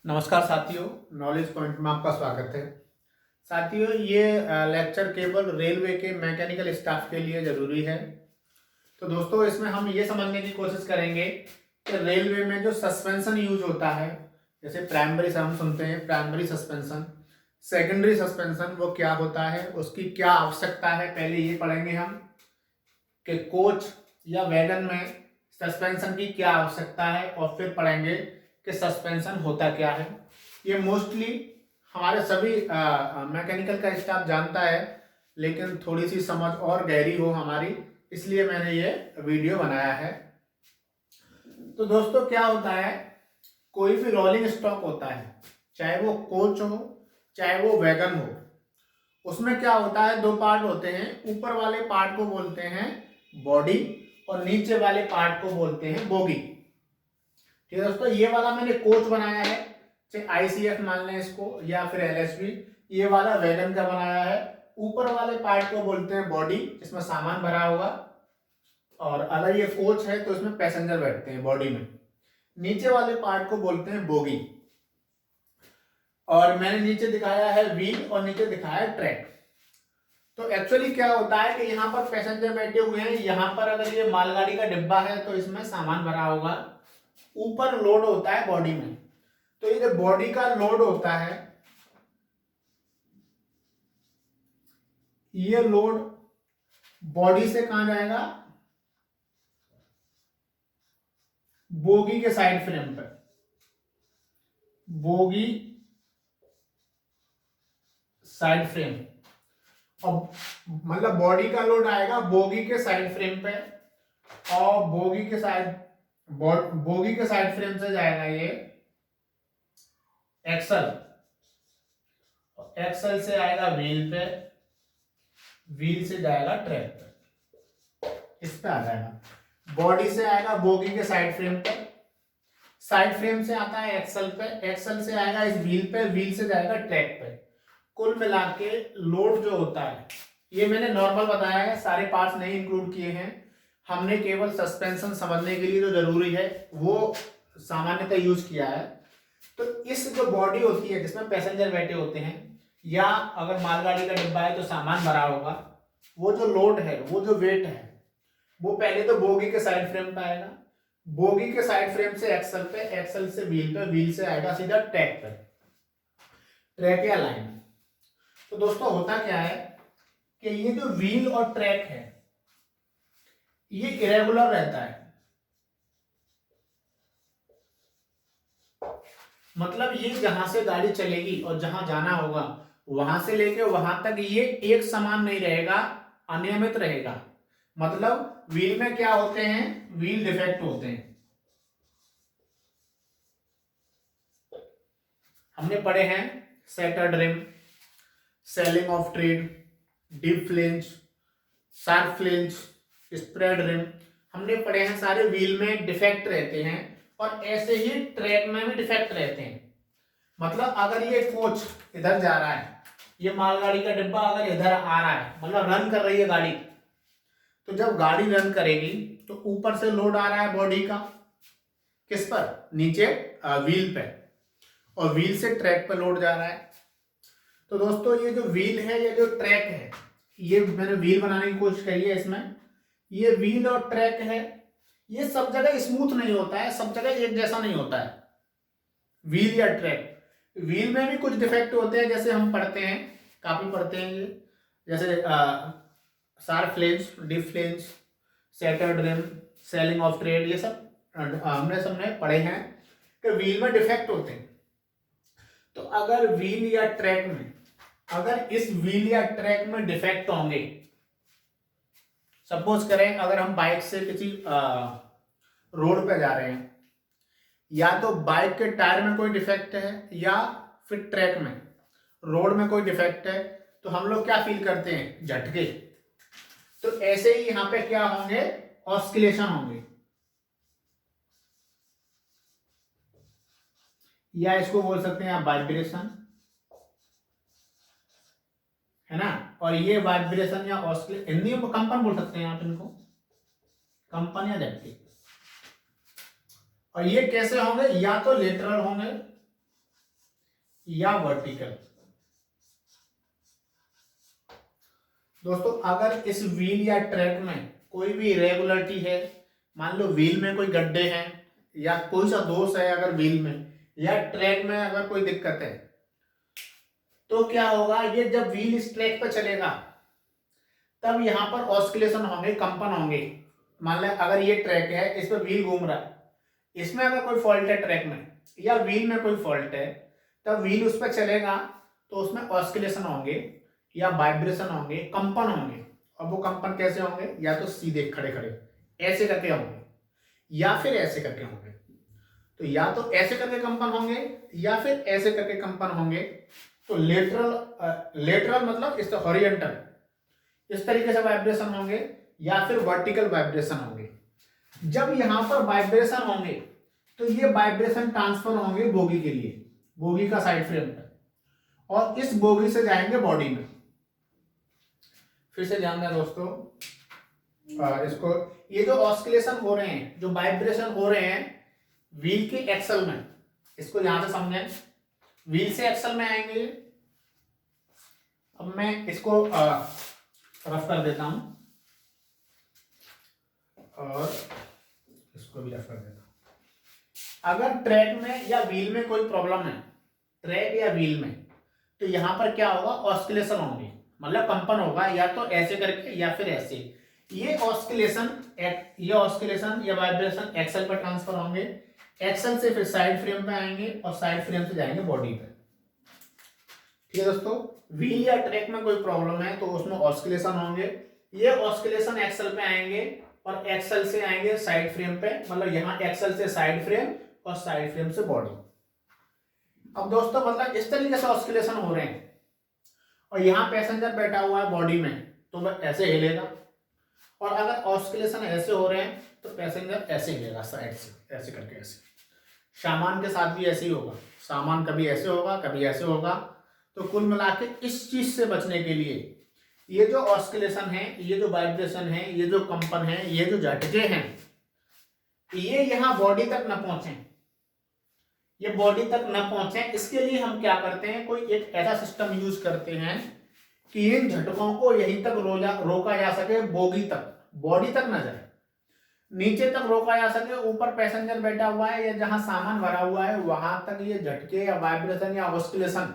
नमस्कार साथियों, knowledge point में आपका स्वागत है। साथियों, ये लेक्चर केवल रेलवे के मैकेनिकल स्टाफ के लिए ज़रूरी है। तो दोस्तों, इसमें हम ये समझने की कोशिश करेंगे कि रेलवे में जो सस्पेंशन यूज होता है, जैसे प्राइमरी से हम सुनते हैं प्राइमरी सस्पेंशन, सेकेंडरी सस्पेंशन, वो क्या होता है, उसकी क्या आवश्यकता है। पहले ये पढ़ेंगे हम कि कोच या वैगन में सस्पेंशन की क्या आवश्यकता है, और फिर पढ़ेंगे कि सस्पेंशन होता क्या है। ये मोस्टली हमारे सभी मैकेनिकल का स्टाफ जानता है, लेकिन थोड़ी सी समझ और गहरी हो हमारी, इसलिए मैंने ये वीडियो बनाया है। तो दोस्तों, क्या होता है, कोई भी रोलिंग स्टॉक होता है, चाहे वो कोच हो चाहे वो वैगन हो, उसमें क्या होता है, दो पार्ट होते हैं। ऊपर वाले पार्ट को बोलते हैं बॉडी और नीचे वाले पार्ट को बोलते हैं बोगी। ठीक है दोस्तों, ये वाला मैंने कोच बनाया है, चाहे आईसीएफ मान लें इसको या फिर एलएसबी। ये वाला वैगन का बनाया है। ऊपर वाले पार्ट को बोलते हैं बॉडी, जिसमें सामान भरा होगा, और अगर ये कोच है तो इसमें पैसेंजर बैठते हैं बॉडी में। नीचे वाले पार्ट को बोलते हैं बोगी। और मैंने नीचे दिखाया है व्हील और नीचे दिखाया है ट्रैक। तो एक्चुअली क्या होता है कि यहाँ पर पैसेंजर बैठे हुए हैं, यहाँ पर अगर ये मालगाड़ी का डिब्बा है तो इसमें सामान भरा होगा, ऊपर लोड होता है बॉडी में। तो ये जो बॉडी का लोड होता है, ये लोड बॉडी से कहां जाएगा, बोगी के साइड फ्रेम पर। बोगी साइड फ्रेम, और मतलब बॉडी का लोड आएगा बोगी के साइड फ्रेम पे, और बोगी के साइड फ्रेम से जाएगा ये एक्सल, एक्सल से आएगा व्हील पे, व्हील से जाएगा ट्रैक पे, इस पे आ जाएगा। बॉडी से आएगा बोगी के साइड फ्रेम पे, साइड फ्रेम से आता है एक्सल पे, एक्सल से आएगा इस व्हील पे, व्हील से जाएगा ट्रैक पे। कुल मिला के लोड जो होता है, ये मैंने नॉर्मल बताया है, सारे पार्ट्स नहीं इंक्लूड किए हैं। हमने केवल सस्पेंशन समझने के लिए जो जरूरी है वो सामान्यतः यूज किया है। तो इस जो बॉडी होती है जिसमें पैसेंजर बैठे होते हैं, या अगर मालगाड़ी का डिब्बा है तो सामान भरा होगा, वो जो लोड है, वो जो वेट है, वो पहले तो बोगी के साइड फ्रेम पे आएगा, बोगी के साइड फ्रेम से एक्सल पे, एक्सल से व्हील पे, व्हील से आएगा सीधा ट्रैक पे, ट्रैक या लाइन। तो दोस्तों, होता क्या है कि ये जो व्हील और ट्रैक है, ये इरेगुलर रहता है। मतलब ये जहां से गाड़ी चलेगी और जहां जाना होगा, वहां से लेके वहां तक ये एक समान नहीं रहेगा, अनियमित रहेगा। मतलब व्हील में क्या होते हैं, व्हील डिफेक्ट होते हैं। हमने पढ़े हैं serrated rim, sailing of trade, deep flange, sharp flange, spread rim, हमने पढ़े हैं। सारे व्हील में डिफेक्ट रहते हैं, और ऐसे ही ट्रैक में भी डिफेक्ट रहते हैं। मतलब अगर ये कोच इधर जा रहा है, ये मालगाड़ी का डिब्बा अगर इधर आ रहा है, मतलब रन कर रही है गाड़ी, तो जब गाड़ी रन करेगी तो ऊपर से लोड आ रहा है बॉडी का, किस पर, नीचे व्हील पे, और व्हील से ट्रैक पर लोड जा रहा है। तो दोस्तों, ये जो व्हील है, ये जो ट्रैक है, ये मैंने व्हील बनाने की कोशिश करी है इसमें। ये व्हील और ट्रैक है, ये सब जगह स्मूथ नहीं होता है, सब जगह एक जैसा नहीं होता है व्हील या ट्रैक। व्हील में भी कुछ डिफेक्ट होते हैं, जैसे हम पढ़ते हैं, काफी पढ़ते हैं ये, जैसे sharp flange, deep flange, serrated rim, sailing of trade, ये सब हमने सबने पढ़े हैं कि व्हील में डिफेक्ट होते हैं। तो अगर व्हील या ट्रैक में, अगर इस व्हील या ट्रैक में डिफेक्ट होंगे, सपोज करें अगर हम बाइक से किसी रोड पे जा रहे हैं, या तो बाइक के टायर में कोई डिफेक्ट है, या फिर ट्रैक में, रोड में कोई डिफेक्ट है, तो हम लोग क्या फील करते हैं, झटके। तो ऐसे ही यहां पे क्या होंगे, ऑस्किलेशन होंगे, या इसको बोल सकते हैं आप वाइब्रेशन, है ना। और ये वाइब्रेशन या ऑस्किलेशन, हिंदी में कंपन बोल सकते हैं आप इनको, कंपन या झटके। और ये कैसे होंगे, या तो लेटरल होंगे या वर्टिकल। दोस्तों अगर इस व्हील या ट्रैक में कोई भी इरेगुलरिटी है, मान लो व्हील में कोई गड्ढे हैं या कोई सा दोष है अगर व्हील में या ट्रैक में अगर कोई दिक्कत है, तो क्या होगा, ये जब व्हील इस ट्रैक पर चलेगा तब यहां पर ऑस्किलेशन होंगे, कंपन होंगे। मान लो अगर ये ट्रैक है, इस पर व्हील घूम रहा है, इसमें अगर कोई फॉल्ट है ट्रैक में या व्हील में कोई फॉल्ट है, तब व्हील उस पर चलेगा तो उसमें ऑस्किलेशन होंगे या वाइब्रेशन होंगे, कंपन होंगे। और वो कंपन कैसे होंगे, या तो सीधे खड़े खड़े ऐसे करके होंगे या फिर ऐसे करके होंगे। तो या तो ऐसे करके कंपन होंगे या फिर ऐसे करके कंपन होंगे। तो लेटरल मतलब इस हॉरिजॉन्टल इस तरीके से वाइब्रेशन होंगे या फिर वर्टिकल वाइब्रेशन होंगे। जब यहां पर वाइब्रेशन होंगे तो ये वाइब्रेशन ट्रांसफर होंगे बोगी के लिए, बोगी का साइड फ्रेम पर, और इस बोगी से जाएंगे बॉडी में। फिर से ध्यान दें दोस्तों, इसको ये जो ऑस्किलेशन हो रहे हैं, जो वाइब्रेशन हो रहे हैं व्हील के एक्सल में, इसको यहां से समझें। व्हील से एक्सल में आएंगे। अब मैं इसको रफ कर देता हूं और इसको भी रफ कर देता हूं। अगर ट्रैक में या व्हील में कोई प्रॉब्लम है, ट्रैक या व्हील में, तो यहां पर क्या होगा, ऑस्किलेशन होंगे, मतलब कंपन होगा, या तो ऐसे करके या फिर ऐसे। ये ऑस्किलेशन या वाइब्रेशन एक्सल पर ट्रांसफर होंगे, एक्सल से फिर साइड फ्रेम पे आएंगे और साइड फ्रेम से जाएंगे बॉडी पे। ठीक है दोस्तों, व्हील या ट्रैक में कोई प्रॉब्लम है तो उसमें ऑस्किलेशन होंगे। ये ऑस्किलेशन एक्सल पे आएंगे और एक्सल से आएंगे साइड फ्रेम पे, मतलब यहां एक्सल से साइड फ्रेम और साइड फ्रेम से बॉडी। अब दोस्तों मतलब इस तरीके से ऑस्किलेशन हो रहे हैं और यहाँ पैसेंजर बैठा हुआ है बॉडी में, तो वह ऐसे हिलेगा। और अगर ऑस्किलेशन ऐसे हो रहे हैं तो पैसेंजर ऐसे हिलेगा, साइड से ऐसे करके ऐसे। सामान के साथ भी ऐसे ही होगा, सामान कभी ऐसे होगा कभी ऐसे होगा। तो कुल मिला के इस चीज से बचने के लिए ये जो ऑस्किलेशन है, ये जो वाइब्रेशन है, ये जो कंपन है, ये जो झटके हैं, ये यहाँ बॉडी तक न पहुंचे, ये बॉडी तक न पहुंचे, इसके लिए हम क्या करते हैं, कोई एक ऐसा सिस्टम यूज करते हैं कि इन झटकों को यहीं तक रोका जा सके, बोगी तक, बॉडी तक न जाए, नीचे तक रोका जा सके। ऊपर पैसेंजर बैठा हुआ है या जहां सामान भरा हुआ है वहां तक ये झटके या वाइब्रेशन या ऑस्किलेशन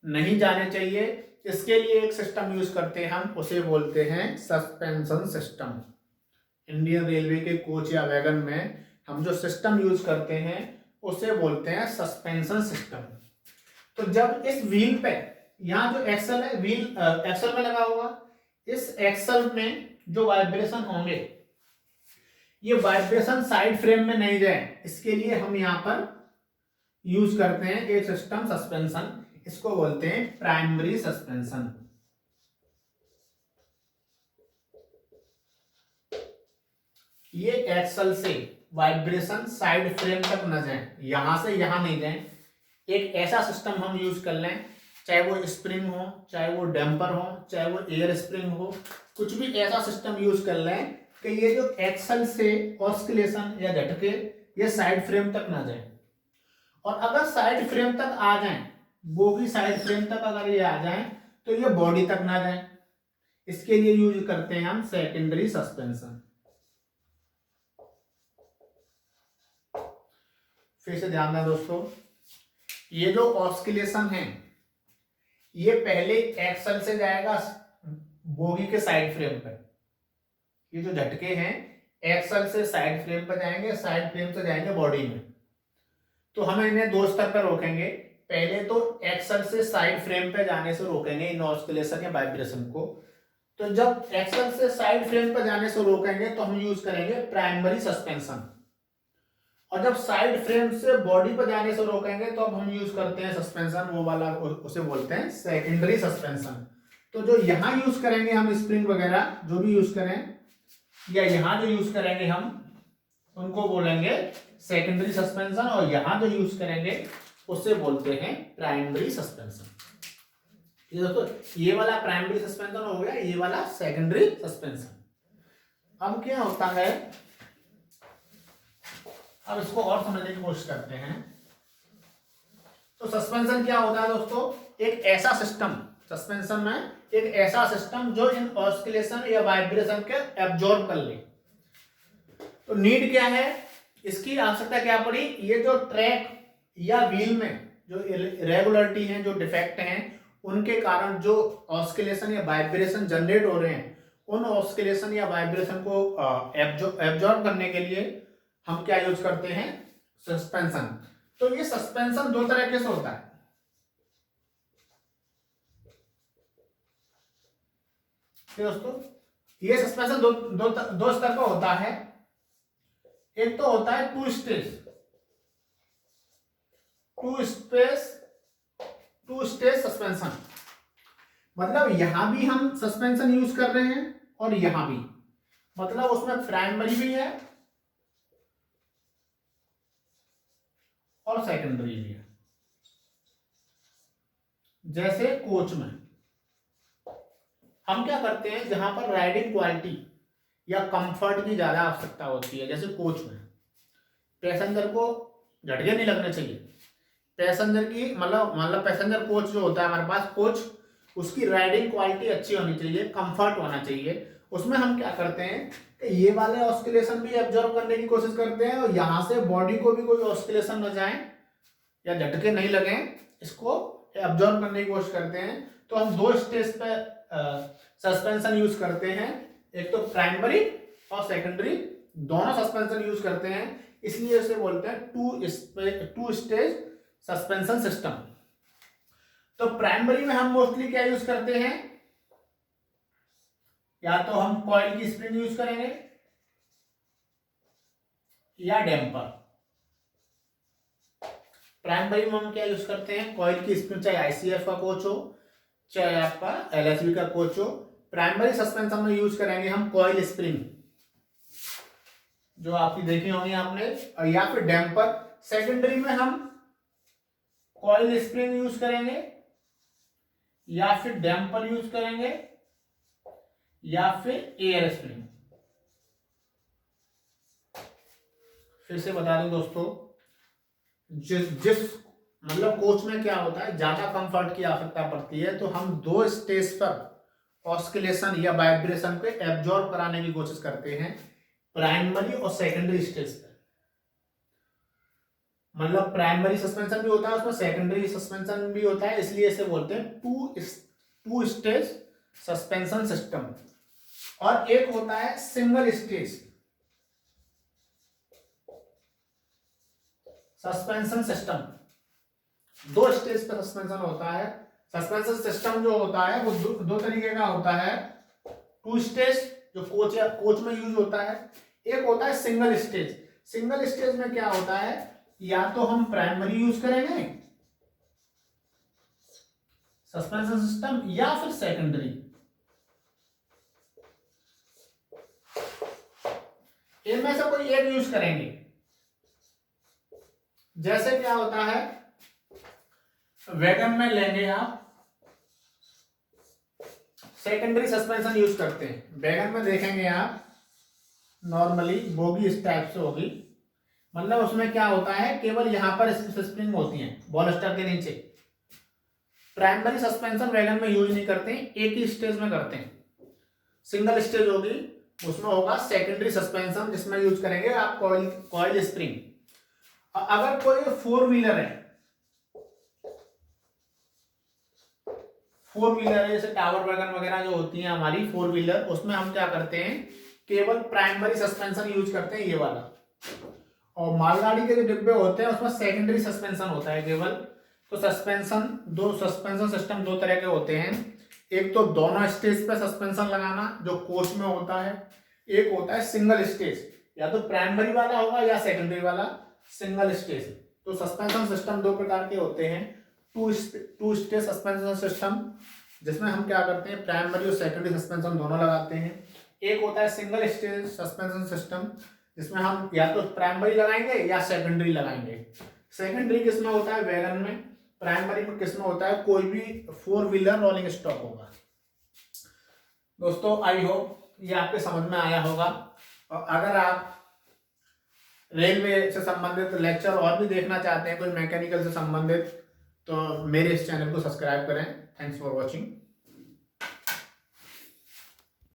नहीं जाने चाहिए। इसके लिए एक सिस्टम यूज करते हैं हम, उसे बोलते हैं सस्पेंशन सिस्टम। इंडियन रेलवे के कोच या वैगन में हम जो सिस्टम यूज करते हैं उसे बोलते हैं सस्पेंशन सिस्टम। तो जब इस व्हील पे, यहाँ जो एक्सल है, व्हील एक्सल में लगा हुआ, इस एक्सल में जो वाइब्रेशन होंगे, ये वाइब्रेशन साइड फ्रेम में नहीं जाए, इसके लिए हम यहाँ पर यूज करते हैं एक सिस्टम सस्पेंशन, इसको बोलते हैं प्राइमरी सस्पेंशन। ये एक्सल से वाइब्रेशन साइड फ्रेम तक न जाए, यहां से यहां नहीं जाए। एक ऐसा सिस्टम हम यूज कर लें, चाहे वो स्प्रिंग हो, चाहे वो डैम्पर हो, चाहे वो एयर स्प्रिंग हो, कुछ भी ऐसा सिस्टम यूज कर लें कि ये जो एक्सल से ऑस्किलेशन या झटके ये साइड फ्रेम तक ना जाए। और अगर साइड फ्रेम तक आ जाए, बोगी साइड फ्रेम तक अगर ये आ जाए, तो ये बॉडी तक ना जाए। इसके लिए यूज करते हैं हम सेकेंडरी सस्पेंशन। फिर से ध्यान दें दोस्तों, ये जो ऑस्किलेशन है ये पहले एक्सल से जाएगा बोगी के साइड फ्रेम पर। ये जो झटके हैं एक्सल से साइड फ्रेम पर जाएंगे, साइड फ्रेम से जाएंगे बॉडी में। तो हम इन्हें दो स्तर पर रोकेंगे। पहले तो एक्सल से साइड फ्रेम पे जाने से रोकेंगे इन ऑस्किलेशन या वाइब्रेशन को। तो जब एक्सल से साइड फ्रेम पे जाने से रोकेंगे तो हम यूज करेंगे प्राइमरी सस्पेंशन। और जब साइड फ्रेम से बॉडी पर जाने से रोकेंगे तो अब हम यूज करते हैं सस्पेंशन, वो वाला उसे बोलते हैं सेकेंडरी सस्पेंशन। तो जो यहां यूज करेंगे हम स्प्रिंग वगैरह जो भी यूज करें, या यहां जो यूज करेंगे हम उनको बोलेंगे सेकेंडरी सस्पेंशन, और यहां जो यूज करेंगे उसे बोलते हैं प्राइमरी सस्पेंशन। ये दोस्तों ये वाला प्राइमरी सस्पेंशन हो गया, ये वाला सेकेंडरी सस्पेंशन। अब क्या होता है, अब इसको और समझने की कोशिश करते हैं। तो सस्पेंशन क्या होता है दोस्तों, एक ऐसा सिस्टम, सस्पेंशन में एक ऐसा सिस्टम जो इन ऑस्किलेशन या वाइब्रेशन के एब्जॉर्ब कर ले। तो नीड क्या है, इसकी आवश्यकता क्या पड़ी, ये जो ट्रैक या व्हील में जो इरेगुलरिटी है, जो डिफेक्ट हैं, उनके कारण जो ऑस्किलेशन या वाइब्रेशन जनरेट हो रहे हैं, उन ऑस्किलेशन या वाइब्रेशन को एब्जॉर्ब करने के लिए हम क्या यूज करते हैं, सस्पेंशन। तो ये सस्पेंशन दो तरीके से होता है। दोस्तों ये सस्पेंशन दो स्तर का होता है। एक तो होता है टू स्टेज सस्पेंशन, मतलब यहां भी हम सस्पेंशन यूज कर रहे हैं और यहां भी, मतलब उसमें प्राइमरी भी है और सेकेंडरी भी है। जैसे कोच में हम क्या करते हैं, जहां पर राइडिंग क्वालिटी या कंफर्ट की ज्यादा आवश्यकता होती है, जैसे कोच में पैसेंजर को झटके नहीं लगने चाहिए, पैसेंजर की मतलब पैसेंजर कोच जो होता है हमारे पास कोच, उसकी राइडिंग क्वालिटी अच्छी होनी चाहिए, कंफर्ट होना चाहिए। उसमें हम क्या करते हैं कि ये वाले ऑस्किलेशन भी एब्जॉर्ब करने की कोशिश करते हैं और यहां से बॉडी को भी कोई ऑस्किलेशन न जाए या झटके नहीं लगे, इसको एब्जॉर्ब करने की कोशिश करते हैं। तो हम दो स्टेज पे सस्पेंशन यूज करते हैं, एक तो प्राइमरी और सेकेंडरी, दोनों सस्पेंशन यूज करते हैं, इसलिए इसे बोलते हैं टू स्टेज सस्पेंशन सिस्टम। तो प्राइमरी में हम मोस्टली क्या यूज करते हैं, या तो हम कॉइल की स्प्रिंग यूज करेंगे या डैम्पर। प्राइमरी में हम क्या यूज करते हैं, कॉइल की स्प्रिंग, चाहे आईसीएफ का कोच हो चाहे आपका एलएसबी का कोच हो। प्राइमरी सस्पेंशन में यूज करेंगे हम कॉइल स्प्रिंग, जो आपकी देखी होंगी आपने, या फिर डैम्पर। सेकेंडरी में हम कॉइल स्प्रिंग यूज करेंगे या फिर डैम्पर यूज करेंगे या फिर एयर स्प्रिंग। फिर से बता दूं दोस्तों, जिस मतलब कोच में क्या होता है, ज्यादा कंफर्ट की आवश्यकता पड़ती है, तो हम दो स्टेज पर ऑस्किलेशन या वाइब्रेशन पे एब्जॉर्ब कराने की कोशिश करते हैं, प्राइमरी और सेकेंडरी स्टेज पर। मतलब प्राइमरी सस्पेंशन भी होता है उसमें, सेकेंडरी सस्पेंशन भी होता है, इसलिए इसे बोलते हैं टू स्टेज सस्पेंशन सिस्टम। और एक होता है सिंगल स्टेज सस्पेंशन सिस्टम। दो स्टेज पर सस्पेंशन होता है। सस्पेंशन सिस्टम जो होता है वो दो तरीके का होता है। टू स्टेज जो कोच में यूज होता है, एक होता है सिंगल स्टेज। सिंगल स्टेज में क्या होता है, या तो हम प्राइमरी यूज करेंगे सस्पेंशन सिस्टम या फिर सेकेंडरी, इनमें से कोई एक यूज करेंगे। जैसे क्या होता है, वैगन में लेंगे आप, सेकेंडरी सस्पेंशन यूज करते हैं। वैगन में देखेंगे आप, नॉर्मली बोगी इस टाइप से होगी, मतलब उसमें क्या होता है, केवल यहां पर स्प्रिंग होती है बॉलस्टर के नीचे। प्राइमरी सस्पेंशन वैगन में यूज नहीं करते हैं, एक ही स्टेज में करते हैं। सिंगल स्टेज होगी, उसमें होगा सेकेंडरी सस्पेंशन, जिसमें यूज करेंगे आप कॉइल स्प्रिंग। अगर कोई फोर व्हीलर है, जैसे टावर वैगन वगैरह जो होती है हमारी फोर व्हीलर, उसमें हम क्या करते हैं, केवल प्राइमरी सस्पेंशन यूज करते हैं, ये वाला। और मालगाड़ी के जो डिब्बे होते हैं उसमें सेकेंडरी सस्पेंशन होता है केवल। तो सस्पेंशन सिस्टम दो तरह के होते हैं। एक तो दोनों स्टेज पे सस्पेंशन लगाना जो कोच में होता है, एक होता है सिंगल स्टेज, या तो प्राइमरी वाला होगा या सेकेंडरी वाला सिंगल स्टेज। तो सस्पेंशन सिस्टम दो प्रकार के होते हैं। टू स्टेज सस्पेंशन सिस्टम, जिसमें हम क्या करते हैं, प्राइमरी और सेकेंडरी सस्पेंशन दोनों लगाते हैं। एक होता है सिंगल स्टेज सस्पेंशन सिस्टम, जिसमें हम या तो प्राइमरी लगाएंगे या सेकेंडरी लगाएंगे। सेकेंडरी किसमें होता है, वैगन में। प्राइमरी में किसमें होता है, कोई भी फोर व्हीलर रोलिंग स्टॉक होगा। दोस्तों आई होप ये आपके समझ में आया होगा। और अगर आप रेलवे से संबंधित लेक्चर और भी देखना चाहते हैं, कोई मैकेनिकल से संबंधित, तो मेरे इस चैनल को सब्सक्राइब करें। Thanks for watching.